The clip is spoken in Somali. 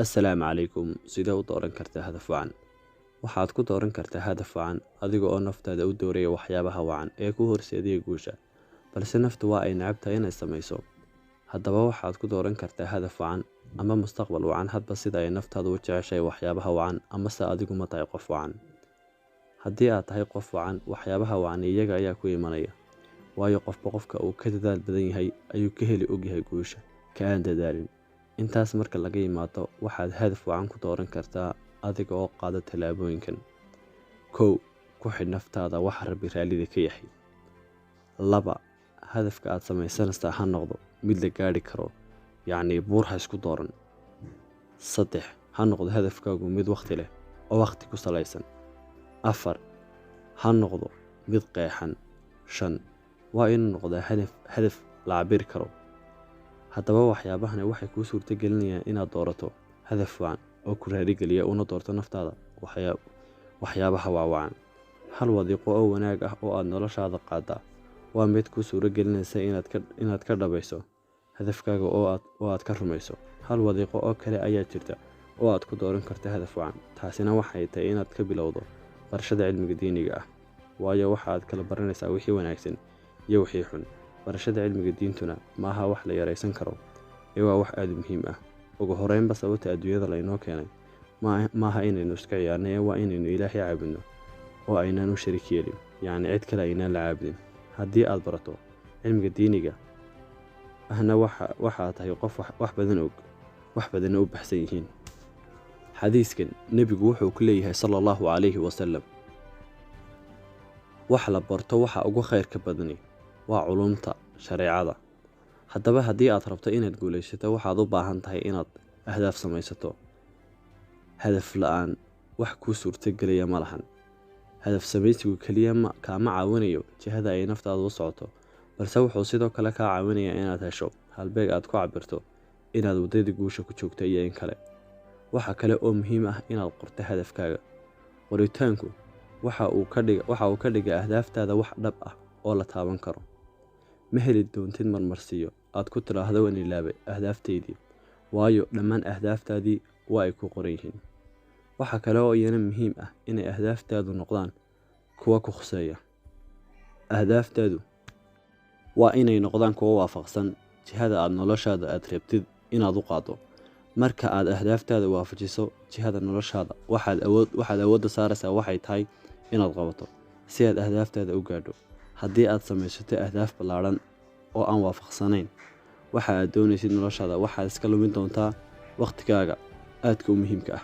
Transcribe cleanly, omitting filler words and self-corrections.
Assalaamu calaykum. Sidee u dooran kartaa hadaf wacan? Waxaad ku dooran kartaa hadaf wacan adiga oo naftaada u dooraya waxyaabaha wacan ee ku horseedaya guusha, balse naftu waa ay neceb tahay inay samayso. Haddaba waxaad ku dooran kartaa hadaf wacan ama mustaqbal wacan hadba sida ay naftaadu u jeceshahay waxyaabaha wacan ama se adigu ma tahay qof wacan. Haddii aad tahay qof wacan, waxyaabaha wacan iyaga ayaa ku imanaya, waayo qofka uu ka dadaal badan yahay ayuu ka heli ogyahay guusha ka aan dadaalin. Intaas marka laga yimaado, waxaad hadaf wacan ku dooran kartaa adiga oo qaada tallaabooyinkan. 1. Ku xidh naftaada wax Rabbi raallida ka yahay. 2. Hadafka aad samaysanaysaa ha noqdo mid la gaari karo, yacni buur ha isku dooran. 3. Ha noqdo hadafkaagu mid waqti leh oo waqti ku salaysan. 4. Ha noqdo mid qeexan. 5. Waa inuu noqdaa hadaf la cabiri karo. Haddaba waxyaabahani waxay kuu suurtagelinayaan inaad doorato hadaf wacan oo ku raadgeliya una doorto naftaada waxyaabaha wacan. Hal wadiiqo oo wanaag ah oo aad noloshaada qaada waa mid kuu suuragelinaysa inaad ka dhabayso hadafkaaga oo aad ka rumayso. Hal wadiiqo oo kale ayaa jirta oo aad ku dooran karto hadaf wacan. Taasina waxay tahay inaad ka bilowdo barashada cilmiga diiniga ah, waayo waxaad kala baranaysaa wixii wanaagsan iyo wixii xun. Barashada cilmiga diintuna maaha wax la yareysan karo, ee waa wax aad u muhiim ah. Ugu horeynba sababta adduunyada laynoo keenay maaha inaynu iska ciyaarno, ee waa inaynu Ilaahay caabudno oo aynaan u shariik yeelin, yacni cid kale aynaan la caabudin. Haddii aad barato cilmiga diiniga ahna waxaad tahay qof wax badan og, wax badanna u baxsan yihiin. Xadiiskan nebigu wuxuu ku leeyahay sallallahu calayhi wasallam, wax la barto waxa ugu khayrka badani waa culumta shareecada. Haddaba haddii aad rabto inaad guulaysato, waxaad u baahan tahay inaad ahdaaf samaysato. Hadaf la'aan wax kuu suurtagelaya ma lahan. Hadaf samaysigu keliya kaama caawinayo jihada ay naftaadu u socoto, balse wuxuu sidoo kale kaa caawinayaa inaad hesho halbeeg aad ku cabirto inaad waddada guusha ku joogto iyo in kale. Waxa kale oo muhiim ah inaad qorto hadafkaaga. Qoritaanku waxa uu ka dhigaa ahdaaftaada wax dhab ah oo la taaban karo. Ma heli doontid marmarsiyo aad ku tiraahdo waan ilaabay ahdaaftaydii, waayo dhammaan ahdaaftaadii waa ay ku qoran yihiin. Waxa kale oo iyana muhiim ah inay ahdaaftaadu noqdaan kuwa ku khuseeya. Ahdaaftaadu waa inay noqdaan kuwa waafaqsan jihada aad noloshaada aad rabtid inaad u qaado. Marka aad ahdaaftaada waafajiso jihada noloshaada, waxaad awoodda saaraysaa waxay tahay inaad qabato si aad ahdaaftaada u gaadho. Haddii aad samaysato ahdaaf ballaaran oo aan waafaqsanayn waxa aad doonaysid noloshaada, waxaad iska lumin doontaa waqtigaaga aadka u muhiimka ah.